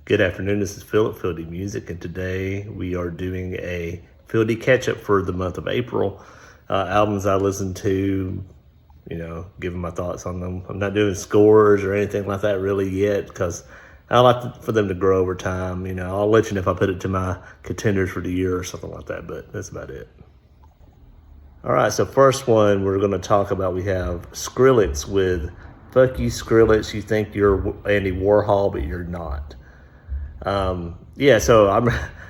Good afternoon, this is Philip, Fieldy Music, and today we are doing a Fieldy Catch-Up for the month of April. Albums I listened to, giving my thoughts on them. I'm not doing scores or anything like that really yet because I like for them to grow over time. I'll let you know if I put it to my contenders for the year or something like that, but that's about it. All right, so first one we're going to talk about, we have Skrillex with Fuck You Skrillex, You Think You're Andy Warhol, but You're Not. So I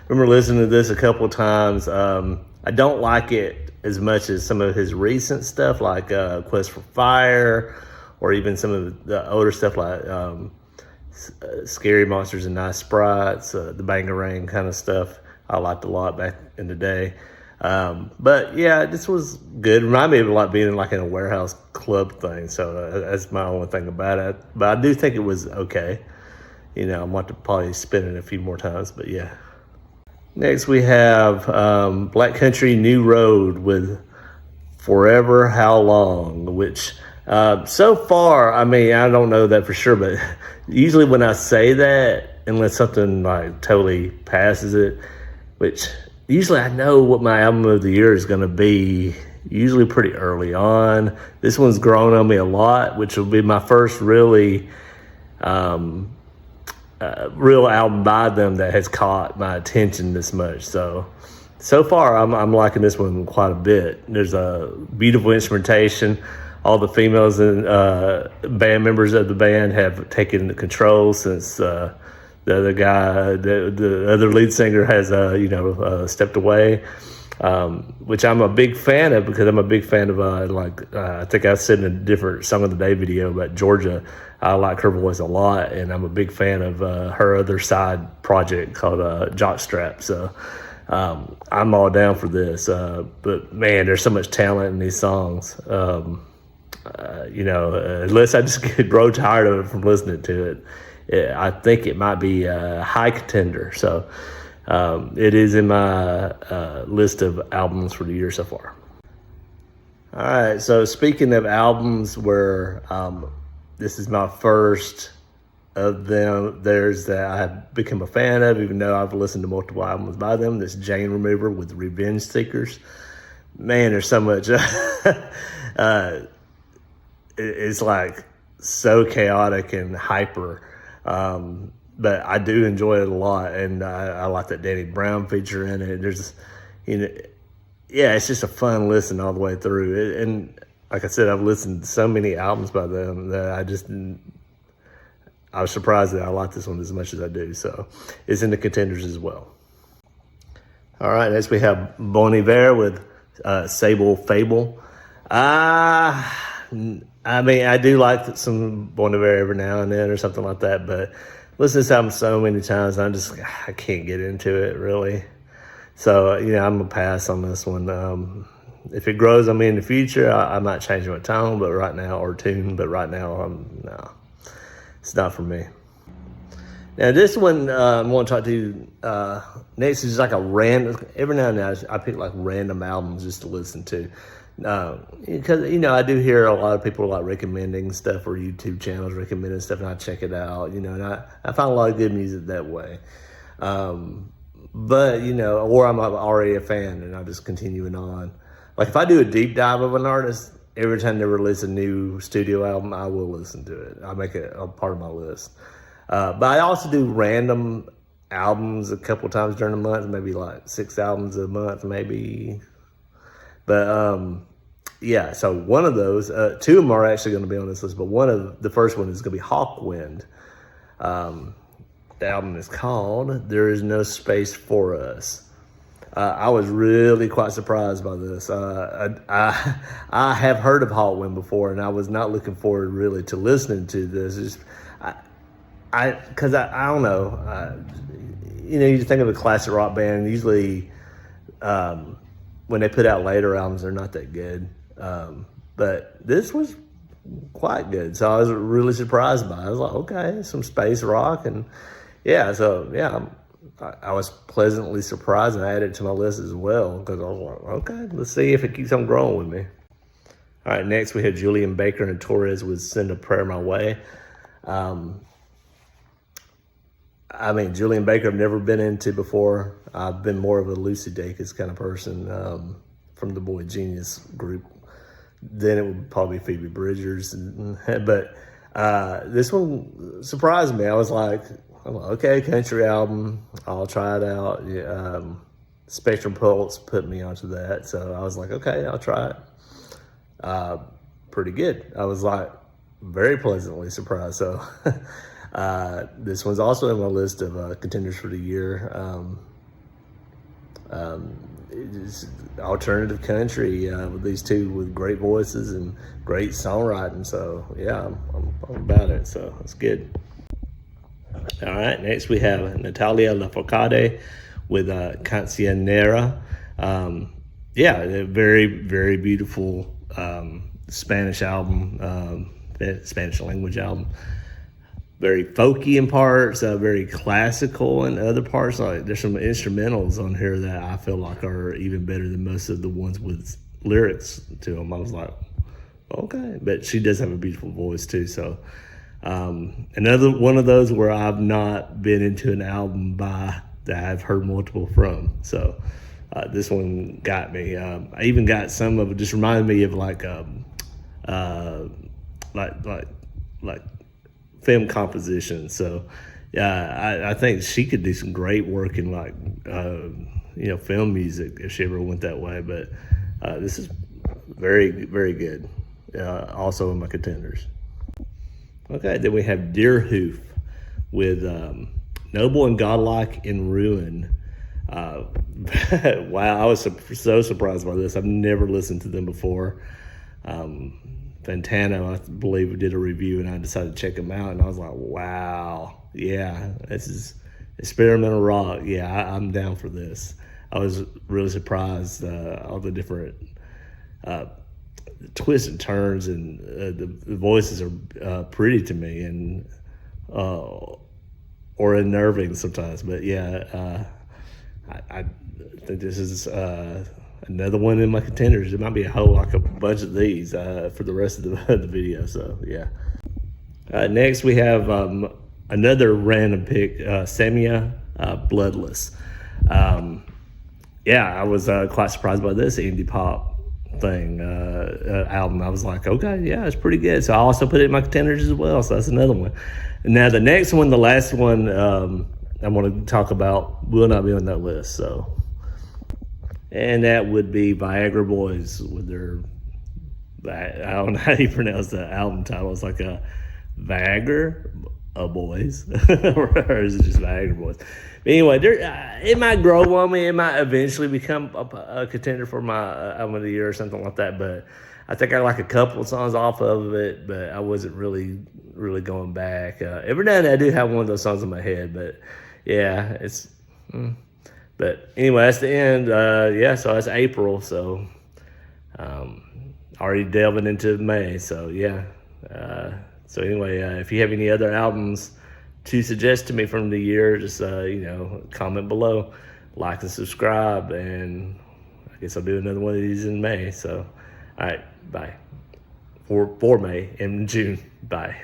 remember listening to this a couple of times. I don't like it as much as some of his recent stuff, like Quest for Fire, or even some of the older stuff like Scary Monsters and Nice Sprites, the Bangarang kind of stuff. I liked a lot back in the day. But yeah, this was good. Reminded me of like being like in a warehouse club thing. So that's my only thing about it. But I do think it was okay. I want to probably spin it a few more times, but yeah. Next we have Black Country New Road with Forever How Long, which so far, I don't know that for sure, but usually when I say that, unless something like totally passes it, which usually I know what my album of the year is going to be, usually pretty early on. This one's grown on me a lot, which will be my first really real album by them that has caught my attention this much. So far I'm liking this one quite a bit. There's a beautiful instrumentation. All the females and band members of the band have taken control since the other guy, the other lead singer has stepped away, which I'm a big fan of, because I'm a big fan of I think I said in a different Song of the Day video about Georgia. I like her voice a lot, and I'm a big fan of her other side project called Jockstrap. So I'm all down for this. But man, there's so much talent in these songs. Unless I just grow tired of it from listening to it, I think it might be a high contender. So it is in my list of albums for the year so far. All right, so speaking of albums where this is my first of them, there's that I have become a fan of, even though I've listened to multiple albums by them. This Jane Remover with Revenge Seekers. Man, there's so much. It's like so chaotic and hyper. But I do enjoy it a lot, and I like that Danny Brown feature in it. There's, it's just a fun listen all the way through. And like I said, I've listened to so many albums by them that I was surprised that I like this one as much as I do. So it's in the contenders as well. All right, next we have Bon Iver with Sable Fable. I do like some Bon Iver every now and then or something like that, but listen to this album so many times, I can't get into it really. So, I'm going to pass on this one. If it grows on me in the future, I might change my tone, but right now, or tune, but right now, no, it's not for me. Now, this one I want to talk to you next is like a random, every now and then I pick like random albums just to listen to. Because, I do hear a lot of people like recommending stuff, or YouTube channels recommending stuff, and I check it out, and I find a lot of good music that way. But, or I'm already a fan and I'm just continuing on. Like if I do a deep dive of an artist, every time they release a new studio album, I will listen to it. I make it a part of my list. But I also do random albums a couple times during the month, maybe like 6 albums a month, maybe. But so one of those, 2 of them are actually going to be on this list, but the first one is going to be Hawkwind. The album is called There Is No Space for Us. I was really quite surprised by this. I have heard of Hawkwind before, and I was not looking forward really to listening to this. Because I don't know. You think of a classic rock band, usually when they put out later albums, they're not that good. But this was quite good. So I was really surprised by it. I was like, okay, some space rock. And I was pleasantly surprised, and I added it to my list as well, because I was like, okay, let's see if it keeps on growing with me. All right, next we have Julian Baker and Torres with Send a Prayer My Way. I mean, Julian Baker I've never been into before. I've been more of a Lucy Dacus kind of person from the Boy Genius group. Then it would probably be Phoebe Bridgers. But this one surprised me. I was like, okay, country album. I'll try it out. Yeah, Spectrum Pulse put me onto that. So I was like, okay, I'll try it. Pretty good. I was like very pleasantly surprised. So this one's also in my list of contenders for the year. It's alternative country with these two with great voices and great songwriting. So yeah, I'm about it. So it's good. All right, next we have Natalia Lafourcade with Cancionera. Yeah, a very, very beautiful Spanish album, Spanish language album. Very folky in parts, very classical in other parts. Like there's some instrumentals on here that I feel like are even better than most of the ones with lyrics to them. I was like, okay, but she does have a beautiful voice too. So another one of those where I've not been into an album by that I've heard multiple from. So this one got me. I even got some of it. Just reminded me of like film composition. So yeah, I think she could do some great work in like film music if she ever went that way. But this is very, very good. Also in my contenders. Okay, then we have Deerhoof with Noble and Godlike in Ruin. Wow, I was so surprised by this. I've never listened to them before. Fantano, I believe, did a review, and I decided to check them out, and I was like, wow, yeah, this is experimental rock. Yeah, I'm down for this. I was really surprised all the different twists and turns, and the voices are pretty to me, and or unnerving sometimes. But yeah, I think this is another one in my contenders. It might be a bunch of these for the rest of the video. So yeah. Next we have another random pick, Samia Bloodless. Yeah, I was quite surprised by this indie pop thing album. I was like, okay, yeah, it's pretty good. So I also put it in my contenders as well. So that's another one. Now the next one, the last one I want to talk about will not be on that list. So. And that would be Viagra Boys with their, I don't know how you pronounce the album title. It's like a Viagra Boys, or is it just Viagra Boys? But anyway, it might grow on me. It might eventually become a contender for my album of the year or something like that. But I think I like a couple of songs off of it, but I wasn't really going back. Every now and then I do have one of those songs in my head, but yeah, it's... But anyway, that's the end. Yeah, so that's April. So already delving into May. So yeah. So anyway, if you have any other albums to suggest to me from the year, just comment below, like and subscribe, and I guess I'll do another one of these in May. So all right, bye. For May in June. Bye.